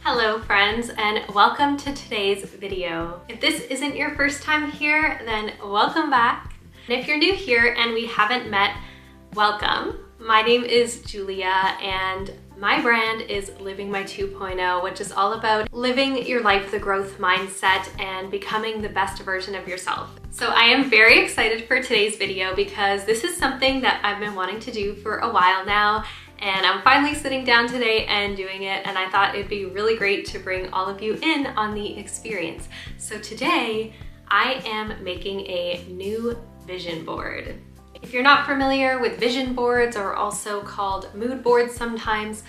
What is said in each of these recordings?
Hello friends, and welcome to today's video. If this isn't your first time here, then welcome back. And if you're new here and we haven't met, welcome. My name is Julia and my brand is Living My 2.0, which is all about living your life, the growth mindset, and becoming the best version of yourself. So I am very excited for today's video because this is something that I've been wanting to do for a while now. And I'm finally sitting down today and doing it, and I thought it'd be really great to bring all of you in on the experience. So today, I am making a new vision board. If you're not familiar with vision boards, or also called mood boards sometimes,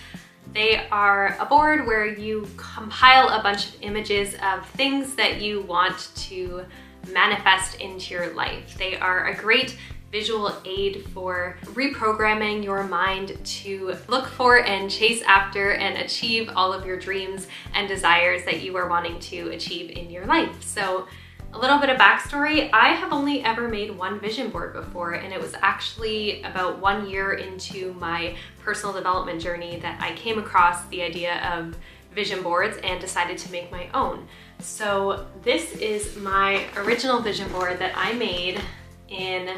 they are a board where you compile a bunch of images of things that you want to manifest into your life. They are a great visual aid for reprogramming your mind to look for and chase after and achieve all of your dreams and desires that you are wanting to achieve in your life. So a little bit of backstory, I have only ever made one vision board before, and it was actually about 1 year into my personal development journey that I came across the idea of vision boards and decided to make my own. So this is my original vision board that I made in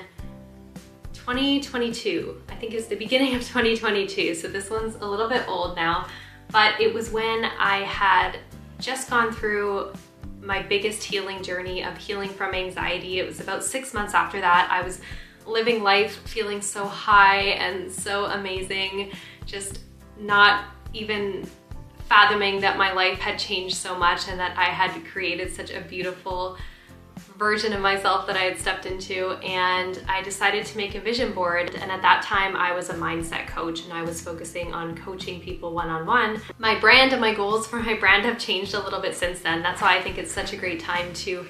2022. I think it's the beginning of 2022, so this one's a little bit old now, but it was when I had just gone through my biggest healing journey of healing from anxiety. It was about 6 months after that. I was living life feeling so high and so amazing, just not even fathoming that my life had changed so much and that I had created such a beautiful version of myself that I had stepped into, and I decided to make a vision board. And at that time I was a mindset coach and I was focusing on coaching people one-on-one. My brand and my goals for my brand have changed a little bit since then. That's why I think it's such a great time to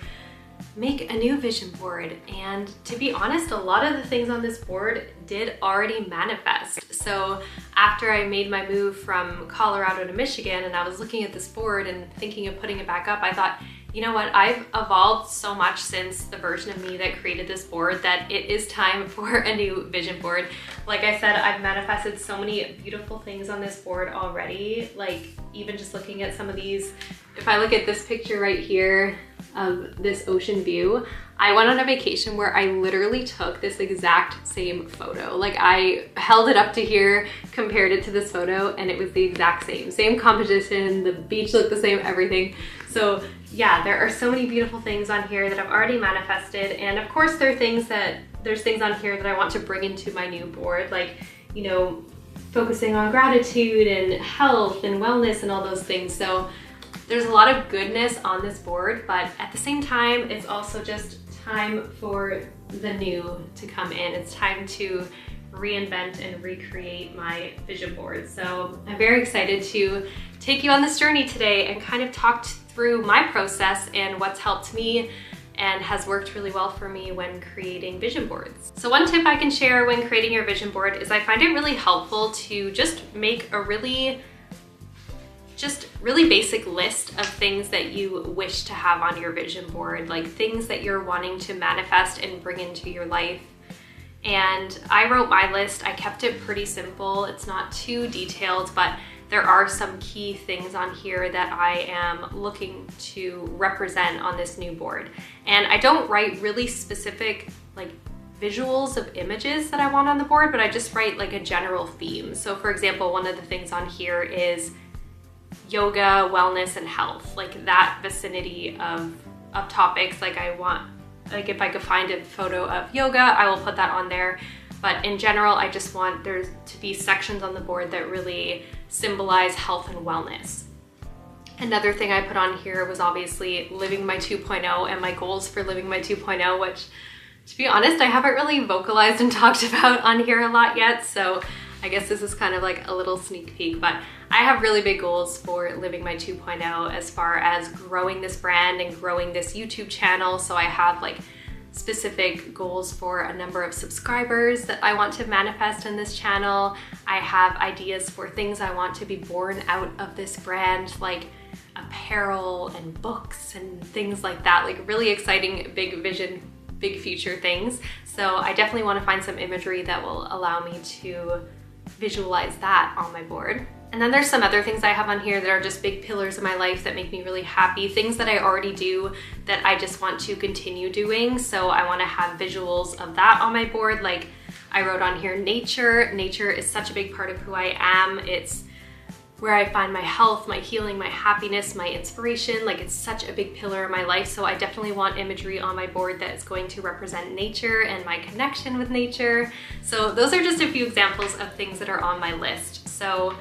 make a new vision board. And to be honest, a lot of the things on this board did already manifest. So after I made my move from Colorado to Michigan and I was looking at this board and thinking of putting it back up, I thought, you know what, I've evolved so much since the version of me that created this board that it is time for a new vision board. Like I said, I've manifested so many beautiful things on this board already. Like even just looking at some of these, if I look at this picture right here of this ocean view, I went on a vacation where I literally took this exact same photo. Like I held it up to here, compared it to this photo, and it was the exact same composition, the beach looked the same, everything. So yeah, there are so many beautiful things on here that I've already manifested. And of course there's things on here that I want to bring into my new board, like, you know, focusing on gratitude and health and wellness and all those things. So there's a lot of goodness on this board, but at the same time, it's also just time for the new to come in. It's time to reinvent and recreate my vision board. So I'm very excited to take you on this journey today and kind of talk through my process and what's helped me and has worked really well for me when creating vision boards. So one tip I can share when creating your vision board is I find it really helpful to just make a really basic list of things that you wish to have on your vision board, like things that you're wanting to manifest and bring into your life. And I wrote my list. I kept it pretty simple. It's not too detailed, but there are some key things on here that I am looking to represent on this new board. And I don't write really specific like visuals of images that I want on the board, but I just write like a general theme. So for example, one of the things on here is yoga, wellness, and health, like that vicinity of topics. Like I want, like if I could find a photo of yoga, I will put that on there. But in general, I just want there to be sections on the board that really symbolize health and wellness. Another thing I put on here was obviously Living My 2.0 and my goals for Living My 2.0, which to be honest, I haven't really vocalized and talked about on here a lot yet. So I guess this is kind of like a little sneak peek, but I have really big goals for Living My 2.0 as far as growing this brand and growing this YouTube channel. So I have like specific goals for a number of subscribers that I want to manifest in this channel. I have ideas for things I want to be born out of this brand, like apparel and books and things like that, like really exciting, big vision, big future things. So I definitely want to find some imagery that will allow me to visualize that on my board. And then there's some other things I have on here that are just big pillars of my life that make me really happy, things that I already do that I just want to continue doing. So I want to have visuals of that on my board. Like I wrote on here, nature. Nature is such a big part of who I am. It's where I find my health, my healing, my happiness, my inspiration. Like it's such a big pillar in my life. So I definitely want imagery on my board that is going to represent nature and my connection with nature. So those are just a few examples of things that are on my list. So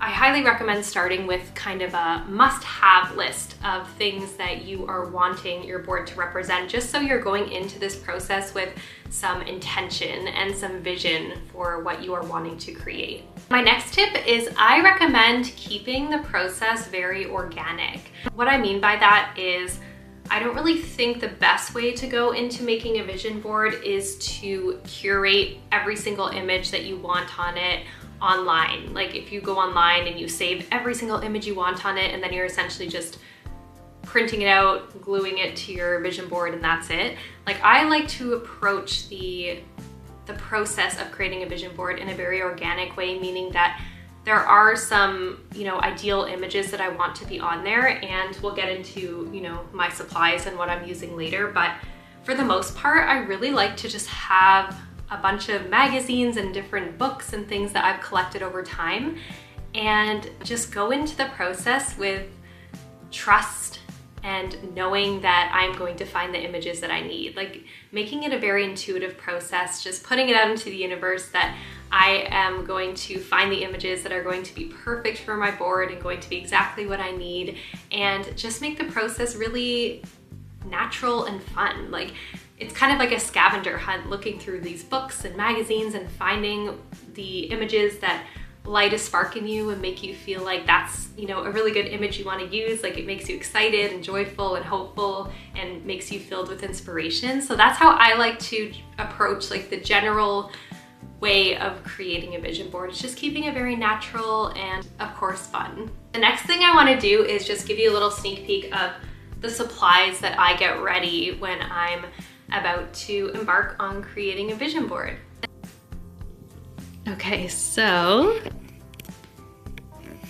I highly recommend starting with kind of a must-have list of things that you are wanting your board to represent, just so you're going into this process with some intention and some vision for what you are wanting to create. My next tip is I recommend keeping the process very organic. What I mean by that is I don't really think the best way to go into making a vision board is to curate every single image that you want on it online. Like if you go online and you save every single image you want on it and then you're essentially just printing it out, gluing it to your vision board and that's it. Like I like to approach the process of creating a vision board in a very organic way, meaning that there are some, ideal images that I want to be on there, and we'll get into, my supplies and what I'm using later. But for the most part, I really like to just have a bunch of magazines and different books and things that I've collected over time, and just go into the process with trust and knowing that I'm going to find the images that I need. Like making it a very intuitive process, just putting it out into the universe that I am going to find the images that are going to be perfect for my board and going to be exactly what I need, and just make the process really natural and fun. Like it's kind of like a scavenger hunt, looking through these books and magazines and finding the images that light a spark in you and make you feel like that's, a really good image you want to use. Like it makes you excited and joyful and hopeful and makes you filled with inspiration. So that's how I like to approach like the general way of creating a vision board. It's just keeping it very natural and of course fun. The next thing I want to do is just give you a little sneak peek of the supplies that I get ready when I'm about to embark on creating a vision board. Okay, so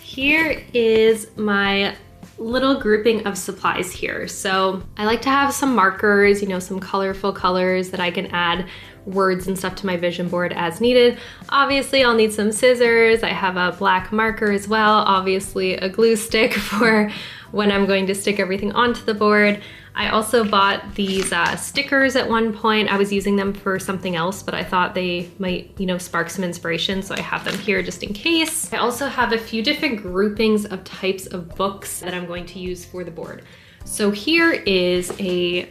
here is my little grouping of supplies here. So I like to have some markers, some colorful colors that I can add words and stuff to my vision board as needed. Obviously, I'll need some scissors. I have a black marker as well. Obviously, a glue stick for when I'm going to stick everything onto the board. I also bought these stickers at one point. I was using them for something else, but I thought they might, spark some inspiration, so I have them here just in case. I also have a few different groupings of types of books that I'm going to use for the board. So here is a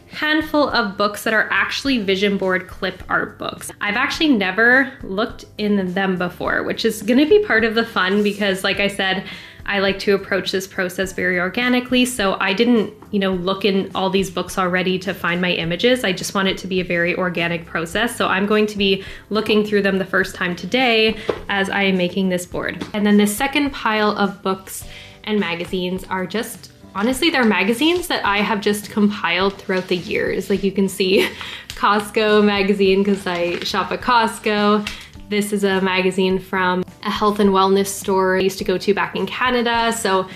handful of books that are actually vision board clip art books. I've actually never looked in them before, which is gonna be part of the fun because like I said, I like to approach this process very organically. So I didn't, look in all these books already to find my images. I just want it to be a very organic process. So I'm going to be looking through them the first time today as I am making this board. And then the second pile of books and magazines are just, honestly, they're magazines that I have just compiled throughout the years. Like you can see Costco magazine because I shop at Costco. This is a magazine from a health and wellness store I used to go to back in Canada. So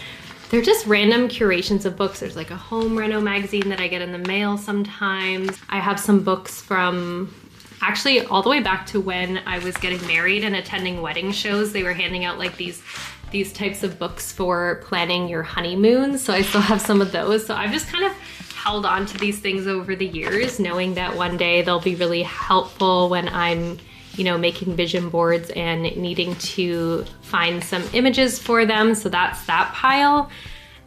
they're just random curations of books. There's like a home reno magazine that I get in the mail sometimes. I have some books from actually all the way back to when I was getting married and attending wedding shows. They were handing out like these types of books for planning your honeymoon. So I still have some of those. So I've just kind of held on to these things over the years, knowing that one day they'll be really helpful when I'm making vision boards and needing to find some images for them. So that's that pile.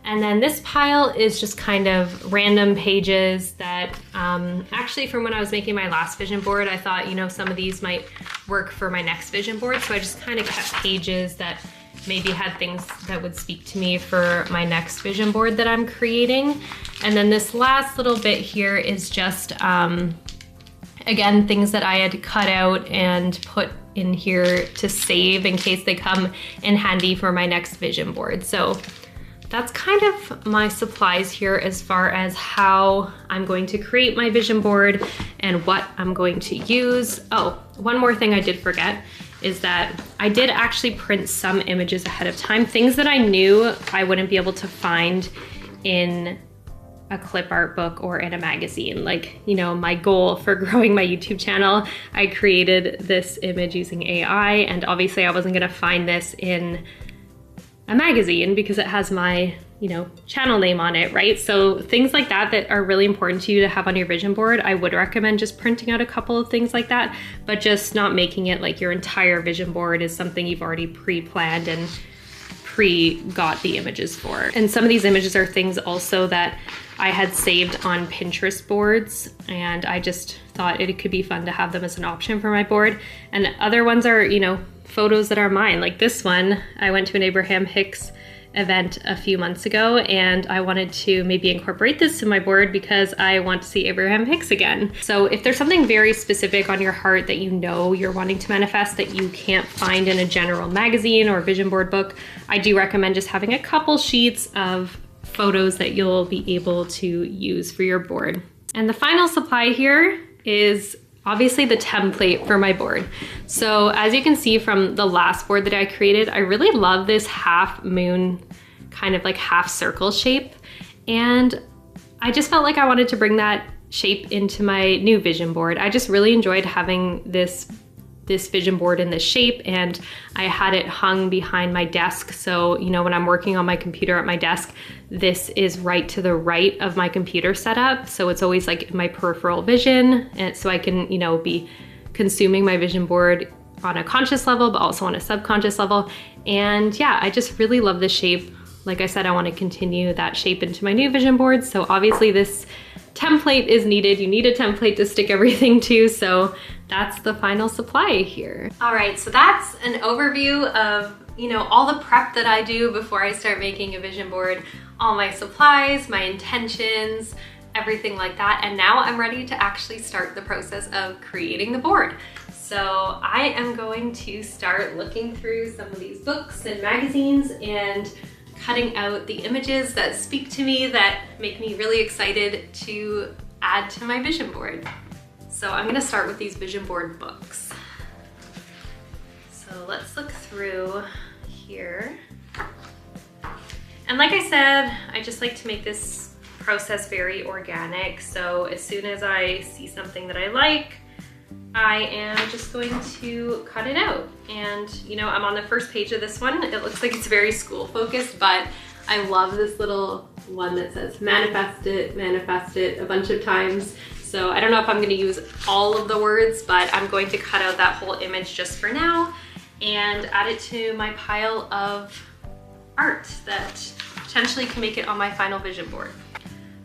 And then this pile is just kind of random pages that actually from when I was making my last vision board, I thought, some of these might work for my next vision board. So I just kind of kept pages that maybe had things that would speak to me for my next vision board that I'm creating. And then this last little bit here is just, again, things that I had cut out and put in here to save in case they come in handy for my next vision board. So that's kind of my supplies here as far as how I'm going to create my vision board and what I'm going to use. Oh, one more thing I did forget is that I did actually print some images ahead of time, things that I knew I wouldn't be able to find in a clip art book or in a magazine. Like, you know, my goal for growing my YouTube channel, I created this image using AI, and obviously I wasn't gonna find this in a magazine because it has my, you know, channel name on it, right? So things like that that are really important to you to have on your vision board, I would recommend just printing out a couple of things like that, but just not making it like your entire vision board is something you've already pre-planned and got the images for. And some of these images are things also that I had saved on Pinterest boards, and I just thought it could be fun to have them as an option for my board. And other ones are, you know, photos that are mine. Like this one, I went to an Abraham Hicks event a few months ago, and I wanted to maybe incorporate this in my board because I want to see Abraham Hicks again. So if there's something very specific on your heart that you know you're wanting to manifest that you can't find in a general magazine or vision board book, I do recommend just having a couple sheets of photos that you'll be able to use for your board. And the final supply here is obviously the template for my board. So as you can see from the last board that I created, I really love this half moon, kind of like half circle shape. And I just felt like I wanted to bring that shape into my new vision board. I just really enjoyed having this vision board in this shape, and I had it hung behind my desk. So, you know, when I'm working on my computer at my desk, this is right to the right of my computer setup. So it's always like my peripheral vision. And so I can, you know, be consuming my vision board on a conscious level, but also on a subconscious level. And yeah, I just really love this shape. Like I said, I want to continue that shape into my new vision board. So obviously this template is needed. You need a template to stick everything to. So that's the final supply here. All right, so that's an overview of, you know, all the prep that I do before I start making a vision board, all my supplies, my intentions, everything like that. And now I'm ready to actually start the process of creating the board. So I am going to start looking through some of these books and magazines and cutting out the images that speak to me, that make me really excited to add to my vision board. So I'm gonna start with these vision board books. So let's look through here. And like I said, I just like to make this process very organic. So as soon as I see something that I like, I am just going to cut it out. And you know, I'm on the first page of this one. It looks like it's very school focused, but I love this little one that says manifest it a bunch of times. So I don't know if I'm gonna use all of the words, but I'm going to cut out that whole image just for now and add it to my pile of art that potentially can make it on my final vision board.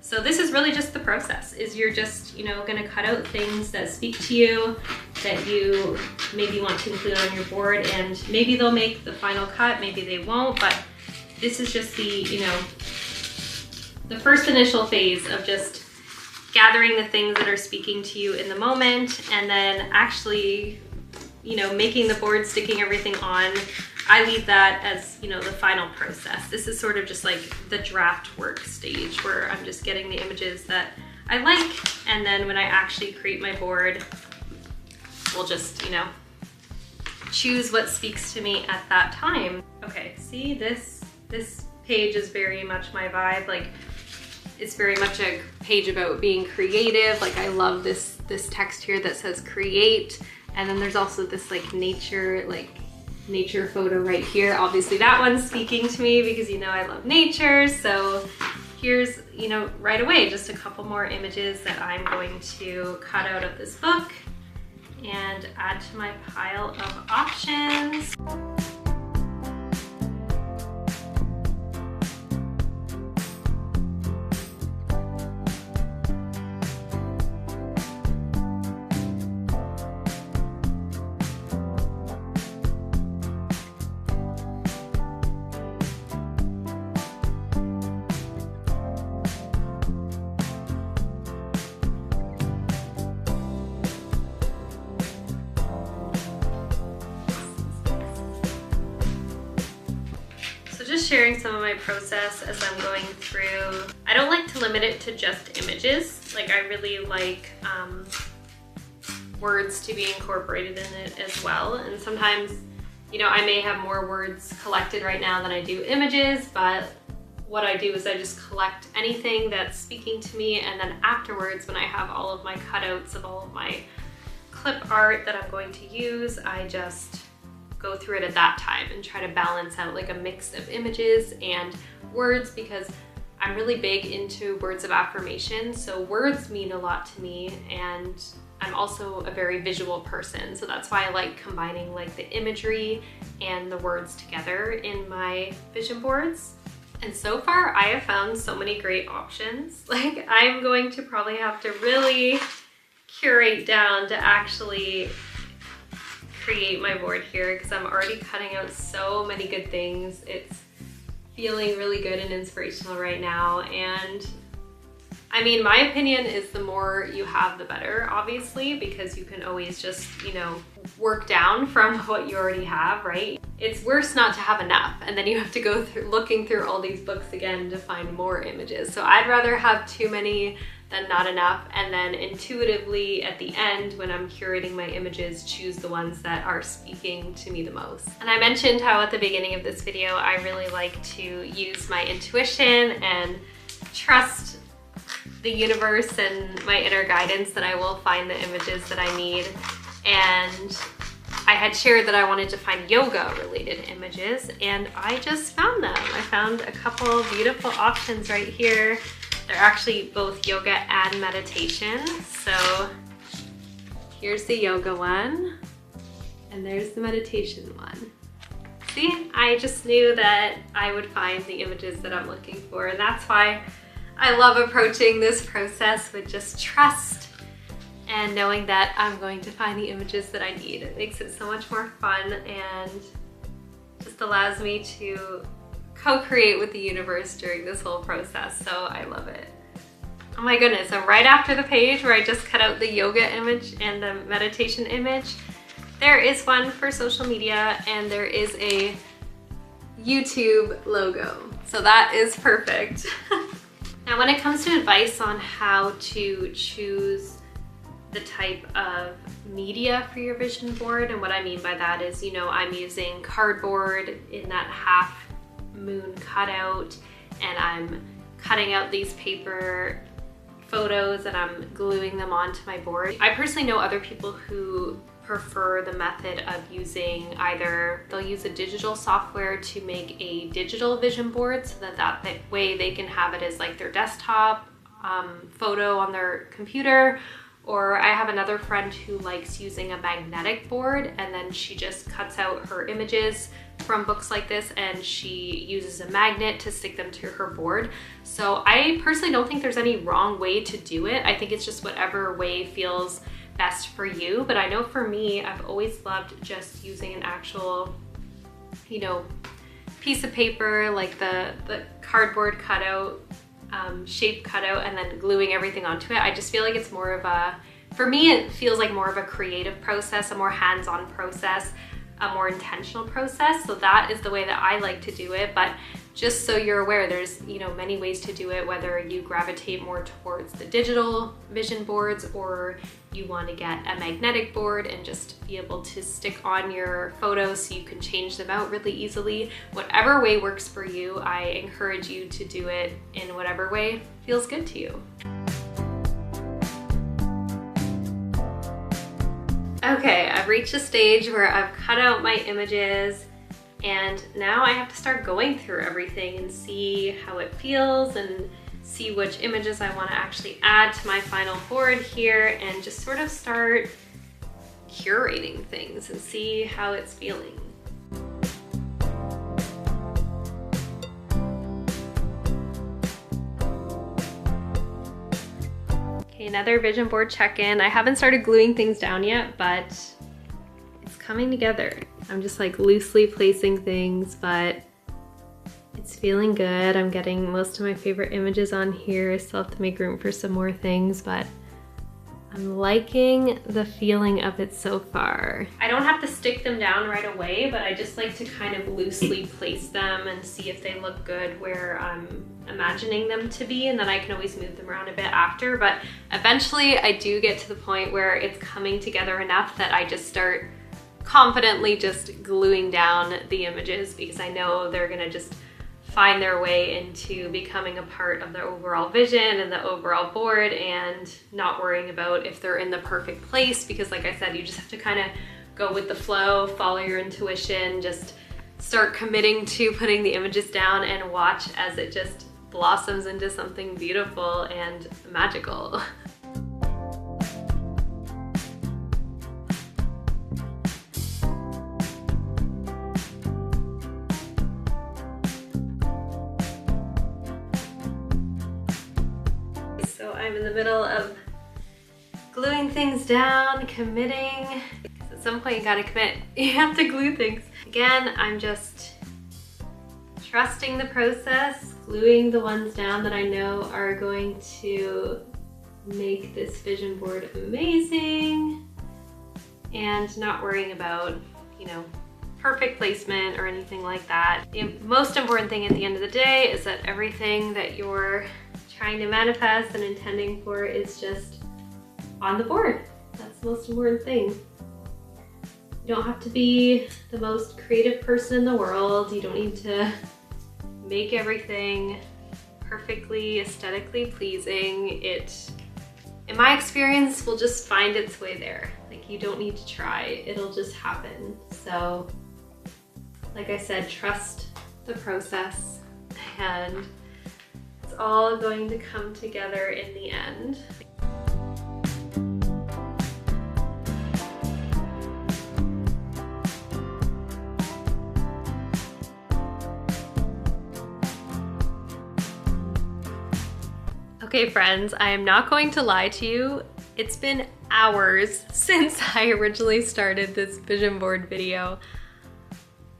So this is really just the process, is you're just, you know, gonna cut out things that speak to you, that you maybe want to include on your board, and maybe they'll make the final cut, maybe they won't, but this is just the, you know, the first initial phase of just gathering the things that are speaking to you in the moment, and then actually, you know, making the board, sticking everything on. I leave that as, you know, the final process. This is sort of just like the draft work stage where I'm just getting the images that I like, and then when I actually create my board, we'll just, you know, choose what speaks to me at that time. Okay, see, this page is very much my vibe. Like, it's very much a page about being creative. Like, I love this text here that says create, and then there's also this like nature photo right here. Obviously that one's speaking to me because, you know, I love nature. So here's, you know, right away, just a couple more images that I'm going to cut out of this book and add to my pile of options. Just sharing some of my process as I'm going through. I don't like to limit it to just images. Like, I really like words to be incorporated in it as well. And sometimes, you know, I may have more words collected right now than I do images, but what I do is I just collect anything that's speaking to me, and then afterwards, when I have all of my cutouts of all of my clip art that I'm going to use, I just go through it at that time and try to balance out like a mix of images and words, because I'm really big into words of affirmation. So words mean a lot to me, and I'm also a very visual person. So that's why I like combining like the imagery and the words together in my vision boards. And so far I have found so many great options. Like, I'm going to probably have to really curate down to actually create my board here, because I'm already cutting out so many good things. It's feeling really good and inspirational right now. And I mean, my opinion is the more you have, the better, obviously, because you can always just, you know, work down from what you already have, right? It's worse not to have enough, and then you have to go through looking through all these books again to find more images. So I'd rather have too many than not enough, and then intuitively at the end, when I'm curating my images, choose the ones that are speaking to me the most. And I mentioned how at the beginning of this video, I really like to use my intuition and trust the universe and my inner guidance that I will find the images that I need. And I had shared that I wanted to find yoga related images, and I just found them. I found a couple beautiful options right here. They're actually both yoga and meditation. So here's the yoga one, and there's the meditation one. See, I just knew that I would find the images that I'm looking for, and that's why I love approaching this process with just trust and knowing that I'm going to find the images that I need. It makes it so much more fun and just allows me to co-create with the universe during this whole process, so I love it. Oh my goodness, and right after the page where I just cut out the yoga image and the meditation image, there is one for social media, and there is a YouTube logo. So that is perfect. Now, when it comes to advice on how to choose the type of media for your vision board, and what I mean by that is, you know, I'm using cardboard in that half moon cutout, and I'm cutting out these paper photos and I'm gluing them onto my board. I personally know other people who prefer the method of using either, they'll use a digital software to make a digital vision board, so that way they can have it as like their desktop photo on their computer. Or I have another friend who likes using a magnetic board, and then she just cuts out her images from books like this and she uses a magnet to stick them to her board. So I personally don't think there's any wrong way to do it. I think it's just whatever way feels best for you. But I know for me, I've always loved just using an actual, you know, piece of paper, like the cardboard cutout, shape cutout, and then gluing everything onto it. I just feel like it's more of a, for me, it feels like more of a creative process, a more hands-on process, a more intentional process. So that is the way that I like to do it. But just so you're aware, there's, you know, many ways to do it, whether you gravitate more towards the digital vision boards or you want to get a magnetic board and just be able to stick on your photos so you can change them out really easily. Whatever way works for you, I encourage you to do it in whatever way feels good to you. Okay, I've reached a stage where I've cut out my images, and now I have to start going through everything and see how it feels and see which images I want to actually add to my final board here, and just sort of start curating things and see how it's feeling. Okay, another vision board check-in. I haven't started gluing things down yet, but it's coming together. I'm just like loosely placing things, but it's feeling good. I'm getting most of my favorite images on here. I still have to make room for some more things, but I'm liking the feeling of it so far. I don't have to stick them down right away, but I just like to kind of loosely place them and see if they look good where I'm imagining them to be, and then I can always move them around a bit after. But eventually I do get to the point where it's coming together enough that I just start confidently just gluing down the images, because I know they're gonna just find their way into becoming a part of the overall vision and the overall board, and not worrying about if they're in the perfect place, because like I said, you just have to kind of go with the flow, follow your intuition, just start committing to putting the images down and watch as it just blossoms into something beautiful and magical. So I'm in the middle of gluing things down, committing. At some point you gotta commit. You have to glue things. Again, I'm just trusting the process, gluing the ones down that I know are going to make this vision board amazing, and not worrying about, you know, perfect placement or anything like that. The most important thing at the end of the day is that everything that you're trying to manifest and intending for is just on the board. That's the most important thing. You don't have to be the most creative person in the world. You don't need to make everything perfectly aesthetically pleasing. It, in my experience, will just find its way there. Like, you don't need to try, it'll just happen. So, like I said, trust the process, and it's all going to come together in the end. Okay friends, I am not going to lie to you. It's been hours since I originally started this vision board video.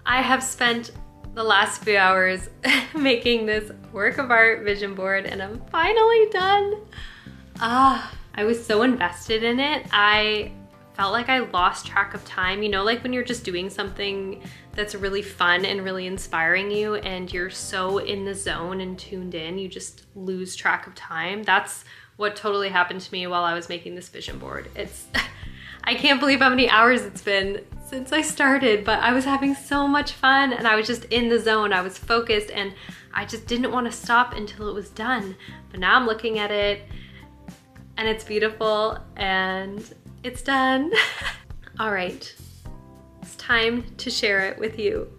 I have spent the last few hours making this work of art vision board, and I'm finally done. I was so invested in it. I felt like I lost track of time. You know, like when you're just doing something that's really fun and really inspiring you, and you're so in the zone and tuned in, you just lose track of time. That's what totally happened to me while I was making this vision board. It's, I can't believe how many hours it's been since I started, but I was having so much fun and I was just in the zone. I was focused and I just didn't want to stop until it was done. But now I'm looking at it and it's beautiful and it's done. All right, it's time to share it with you.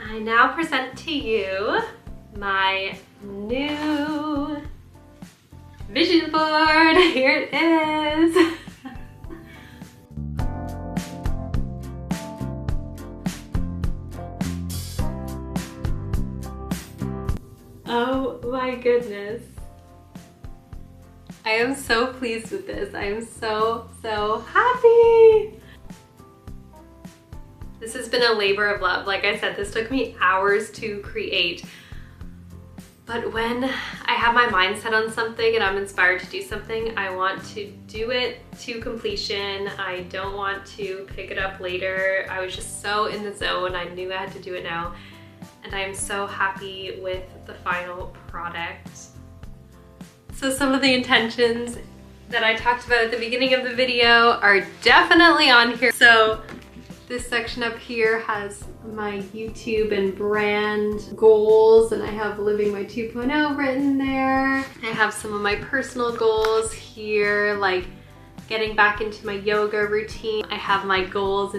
I now present to you my new vision board. Here it is. Oh my goodness. I am so pleased with this. I am so happy. This has been a labor of love. Like I said, this took me hours to create. But when I have my mind set on something and I'm inspired to do something, I want to do it to completion. I don't want to pick it up later. I was just so in the zone. I knew I had to do it now. And I am so happy with the final product. So some of the intentions that I talked about at the beginning of the video are definitely on here. So this section up here has my YouTube and brand goals, and I have Living My 2.0 written there. I have some of my personal goals here, like getting back into my yoga routine. I have my goals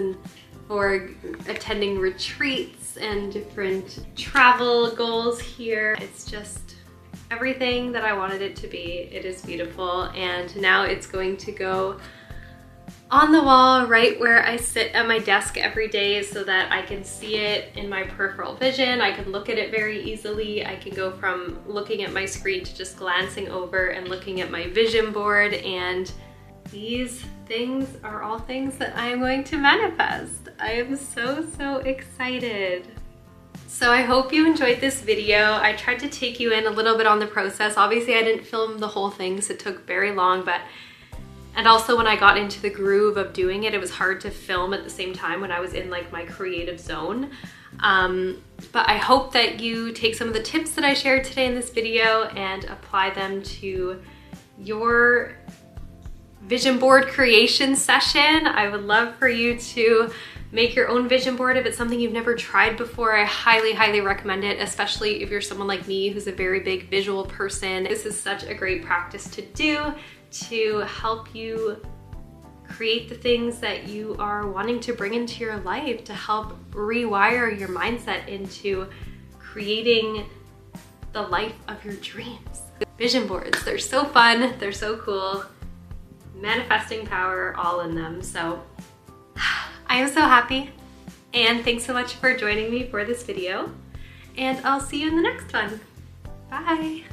for attending retreats and different travel goals here. It's just everything that I wanted it to be. It is beautiful, and now it's going to go on the wall right where I sit at my desk every day so that I can see it in my peripheral vision. I can look at it very easily. I can go from looking at my screen to just glancing over and looking at my vision board, and these things are all things that I am going to manifest. I am so excited. So I hope you enjoyed this video. I tried to take you in a little bit on the process. Obviously I didn't film the whole thing, so it took very long, but And also when I got into the groove of doing it, it was hard to film at the same time when I was in like my creative zone. But I hope that you take some of the tips that I shared today in this video and apply them to your vision board creation session. I would love for you to make your own vision board if it's something you've never tried before. I highly, highly recommend it, especially if you're someone like me who's a very big visual person. This is such a great practice to do to help you create the things that you are wanting to bring into your life, to help rewire your mindset into creating the life of your dreams. Vision boards, they're so fun, they're so cool. Manifesting power all in them. So I am so happy, and thanks so much for joining me for this video, and I'll see you in the next one. Bye.